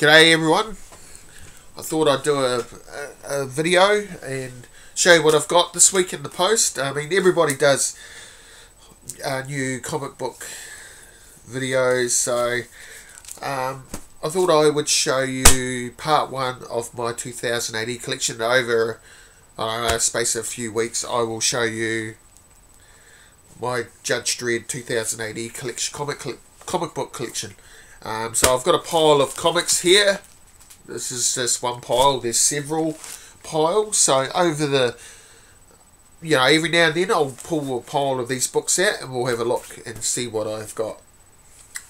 G'day everyone. I thought I'd do a video and show you what I've got this week in the post. I mean, everybody does new comic book videos, so I thought I would show you part one of my 2080 collection. Over a space of a few weeks, I will show you my Judge Dredd 2080 collection, comic book collection. So I've got a pile of comics here. This is just one pile. There's several piles. So over the, every now and then I'll pull a pile of these books out and we'll have a look and see what I've got.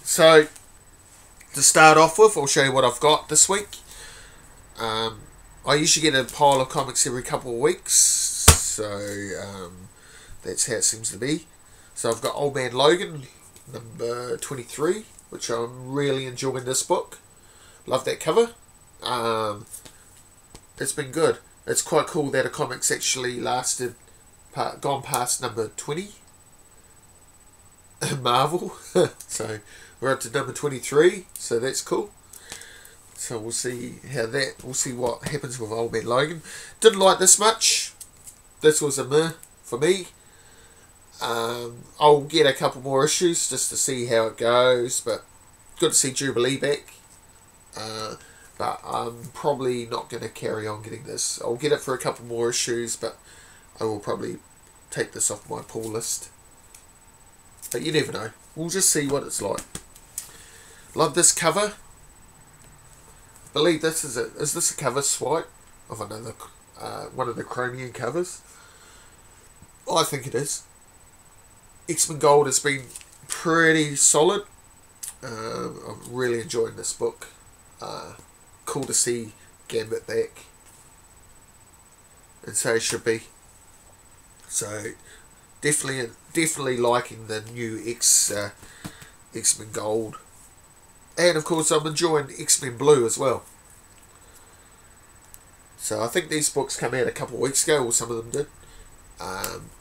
So to start off with, I'll show you what I've got this week. I usually get a pile of comics every couple of weeks. So that's how it seems to be. So I've got Old Man Logan, number 23. Which I'm really enjoying this book. Love that cover. It's been good. It's quite cool that a comic's actually gone past number 20 in Marvel. So we're up to number 23. So that's cool. So we'll see we'll see what happens with Old Man Logan. Didn't like this much. This was a meh for me. I'll get a couple more issues just to see how it goes, but good to see Jubilee back. But I'm probably not going to carry on getting this. I'll get it for a couple more issues, but I will probably take this off my pull list. But you never know. We'll just see what it's like. Love this cover. Believe this is this a cover swipe of another one of the Chromium covers? I think it is. X-Men Gold has been pretty solid. I'm really enjoying this book. Cool to see Gambit back. And so it should be. So definitely liking the new X-Men Gold. And of course I'm enjoying X-Men Blue as well. So I think these books came out a couple of weeks ago, or some of them did.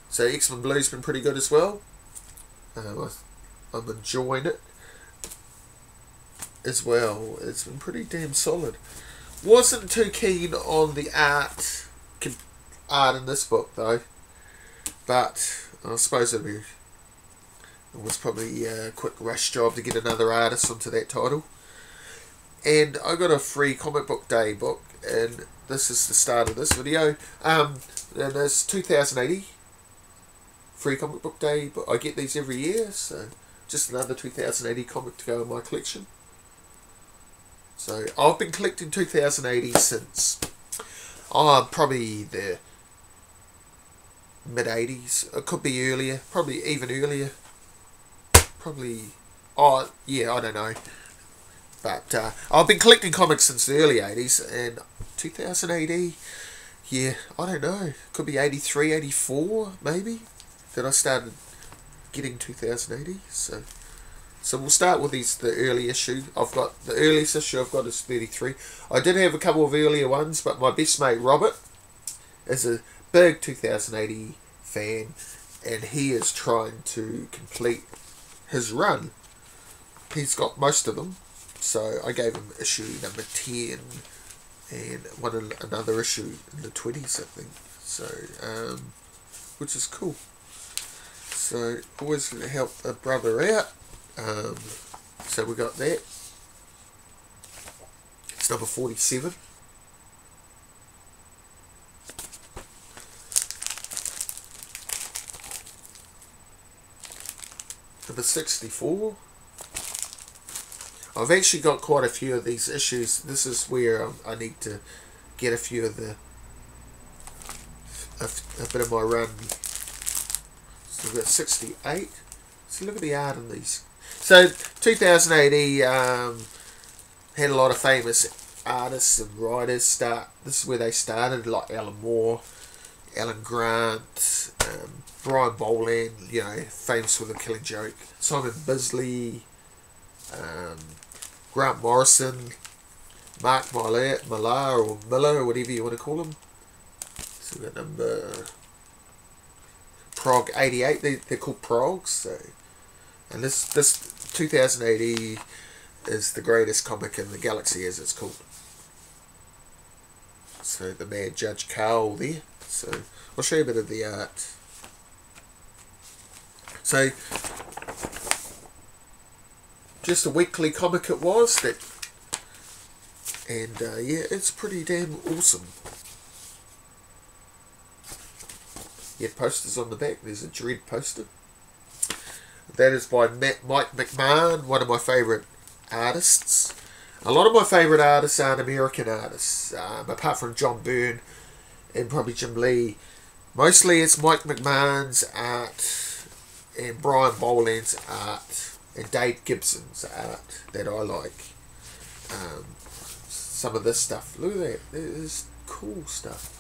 So X-Men Blue's been pretty good as well. I'm enjoying it as well. It's been pretty damn solid. Wasn't too keen on the art in this book though, but I suppose it was probably a quick rush job to get another artist onto that title. And I got a free Comic Book Day book, and this is the start of this video. And it's 2080 free Comic Book Day, but I get these every year, so just another 2080 comic to go in my collection. So I've been collecting 2080 since probably the mid-80s. It could be earlier, probably even earlier. Probably, yeah, I don't know. But I've been collecting comics since the early 80s, and 2080, yeah, I don't know. Could be 83, 84, maybe, that I started getting 2080. So we'll start with the early issue. I've got the earliest issue I've got is 33. I did have a couple of earlier ones, but my best mate Robert is a big 2080 fan, and he is trying to complete his run. He's got most of them, so I gave him issue number 10 and another issue in the 20s, I think. So which is cool. So always going to help a brother out. So we got that. It's number 47. Number 64. I've actually got quite a few of these issues. This is where I need to get a few of a bit of my run. So we've got 68. So look at the art in these. So 2080 had a lot of famous artists and writers start. This is where they started, like Alan Moore, Alan Grant, Brian Boland, famous for The Killing Joke, Simon Bisley, Grant Morrison, Mark Millar or Miller, or whatever you want to call him. So we've got number Prog 88. They're called Progs. So, and this 2080 is the greatest comic in the galaxy, as it's called. So the Mad Judge Carl there. So I'll show you a bit of the art. So just a weekly comic it was, that, and yeah, it's pretty damn awesome. You had posters on the back. There's a Dredd poster. That is by Mike McMahon, one of my favourite artists. A lot of my favourite artists aren't American artists, apart from John Byrne and probably Jim Lee. Mostly it's Mike McMahon's art and Brian Boland's art and Dave Gibson's art that I like. Some of this stuff, look at that, there's cool stuff.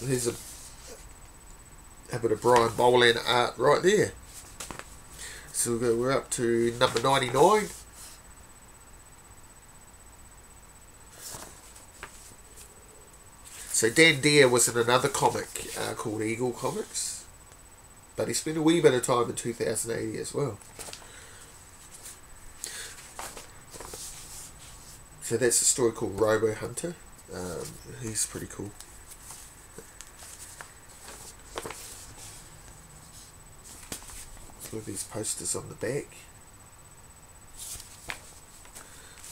There's a bit of Brian Boland art right there. So we're up to number 99. So Dan Dare was in another comic called Eagle Comics, but he spent a wee bit of time in 2080 as well. So that's a story called Robo Hunter. He's pretty cool. Look at these posters on the back.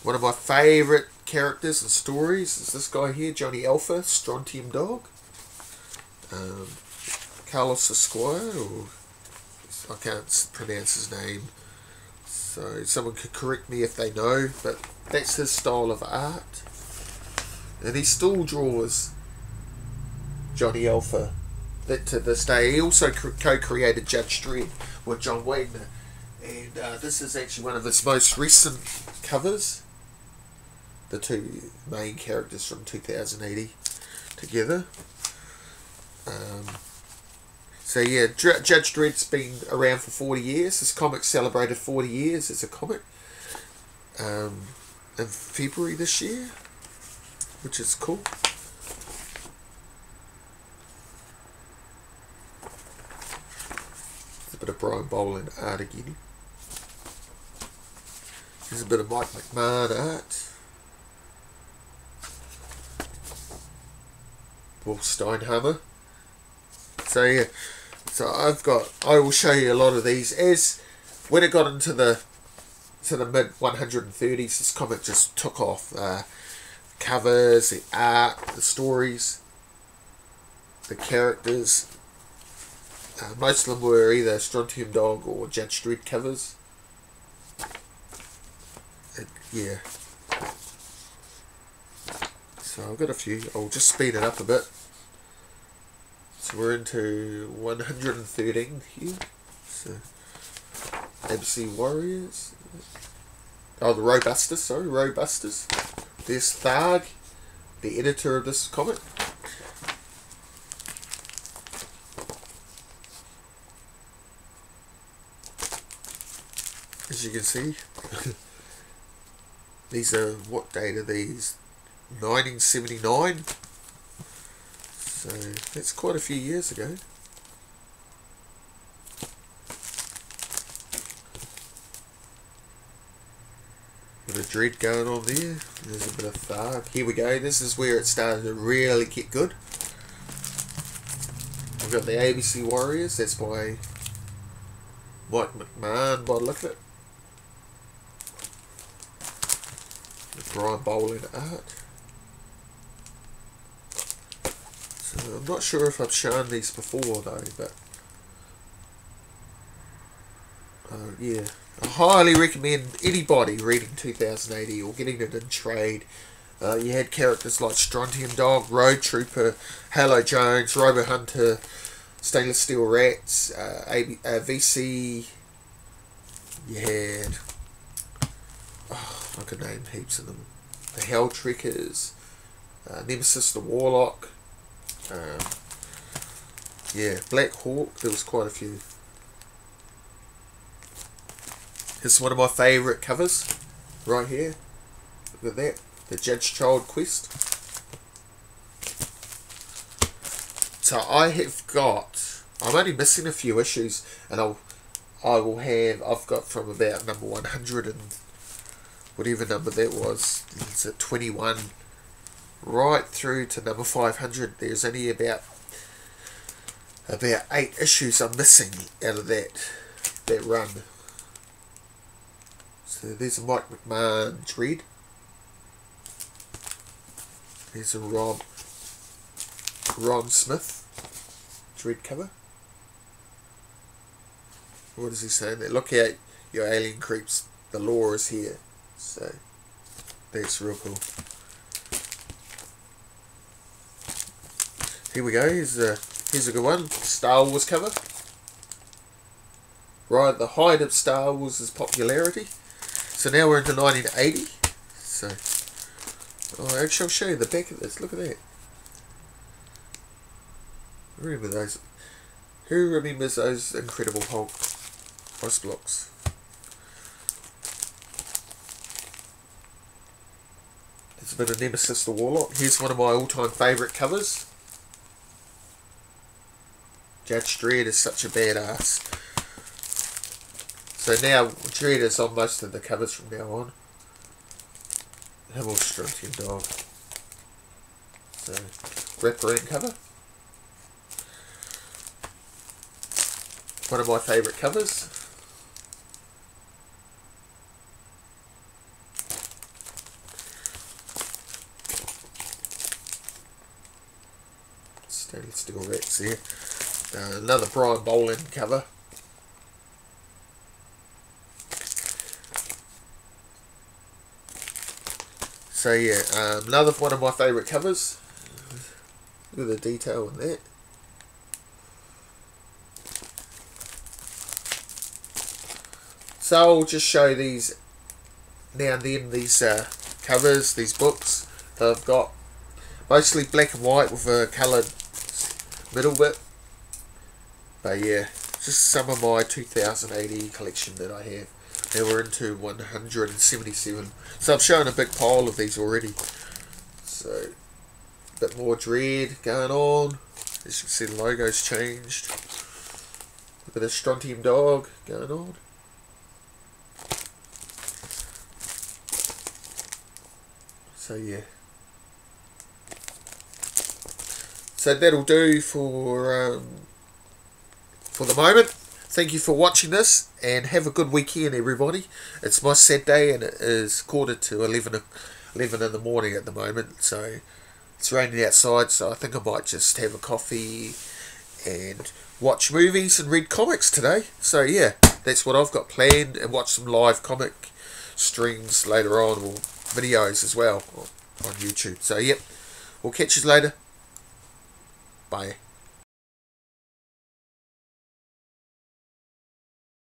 One of my favourite characters and stories is this guy here, Johnny Alpha, Strontium Dog. Carlos Esquire, or I can't pronounce his name, so someone could correct me if they know, but that's his style of art. And he still draws Johnny Alpha to this day. He also co-created Judge Dredd with John Wagner, and this is actually one of his most recent covers. The two main characters from 2080 together. So yeah, Judge Dredd's been around for 40 years. This comic celebrated 40 years as a comic in February this year, which is cool. A bit of Brian Boland art again. There's a bit of Mike McMahon art. Wolf Steinhammer. So yeah, so I will show you a lot of these. As when it got into the mid 130s, this comic just took off. Covers, the art, the stories, the characters. Most of them were either Strontium Dog or Judge Dredd covers. Yeah. So I've got a few. I'll just speed it up a bit. So we're into 113 here. So ABC Warriors. Oh, the Robusters. Sorry, Robusters. There's Tharg, the editor of this comic. As you can see, these are, what date are these? 1979. So that's quite a few years ago. Bit of Dredd going on there. There's a bit of Tharg. Here we go. This is where it started to really get good. We've got the ABC Warriors. That's by Mike McMahon, by the look of it. The Brian Boland art. So I'm not sure if I've shown these before though, but yeah, I highly recommend anybody reading 2080 or getting it in trade. You had characters like Strontium Dog, Road Trooper, Halo Jones, Robo Hunter, Stainless Steel Rats, VC. You had, I could name heaps of them. The Hell Trekkers, Nemesis the Warlock. Yeah, Black Hawk. There was quite a few. This is one of my favourite covers, right here. Look at that, the Judge Child Quest. So I have got, I'm only missing a few issues, and I've got from about number 100 and whatever number that was, it's at 21, right through to number 500. There's only about 8 issues I'm missing out of that run. So there's a Mike McMahon Dredd. There's a Ron Smith Dredd cover. What is he saying there? Look out, your alien creeps. The law is here. So that's real cool. Here we go. Here's a good one. Star Wars cover. Right at the height of Star Wars' popularity. So now we're into 1980. So, actually I'll show you the back of this. Look at that. Remember those? Who remembers those Incredible Hulk ice blocks? There's a bit of Nemesis the Warlock. Here's one of my all-time favourite covers. Judge Dredd is such a badass. So now Dredd is on most of the covers from now on. Him or Strontium Dog. So wraparound cover. One of my favourite covers. Stainless steel racks there. Another Brian Boland cover. So yeah, another one of my favourite covers. Look at the detail in that. So I'll just show these now and then, these covers, these books that I've got. Mostly black and white with a coloured middle bit. But yeah, just some of my 2080 collection that I have. Now we're into 177. So I've shown a big pile of these already. So, a bit more Dredd going on. As you can see, the logo's changed. A bit of Strontium Dog going on. So yeah. So that'll do for the moment. Thank you for watching this, and have a good weekend, everybody. It's my Saturday, and it is 11:45 in the morning at the moment. So it's raining outside, so I think I might just have a coffee and watch movies and read comics today. So yeah, that's what I've got planned, and watch some live comic streams later on, or videos as well on YouTube. So yep, we'll catch you later. Bye.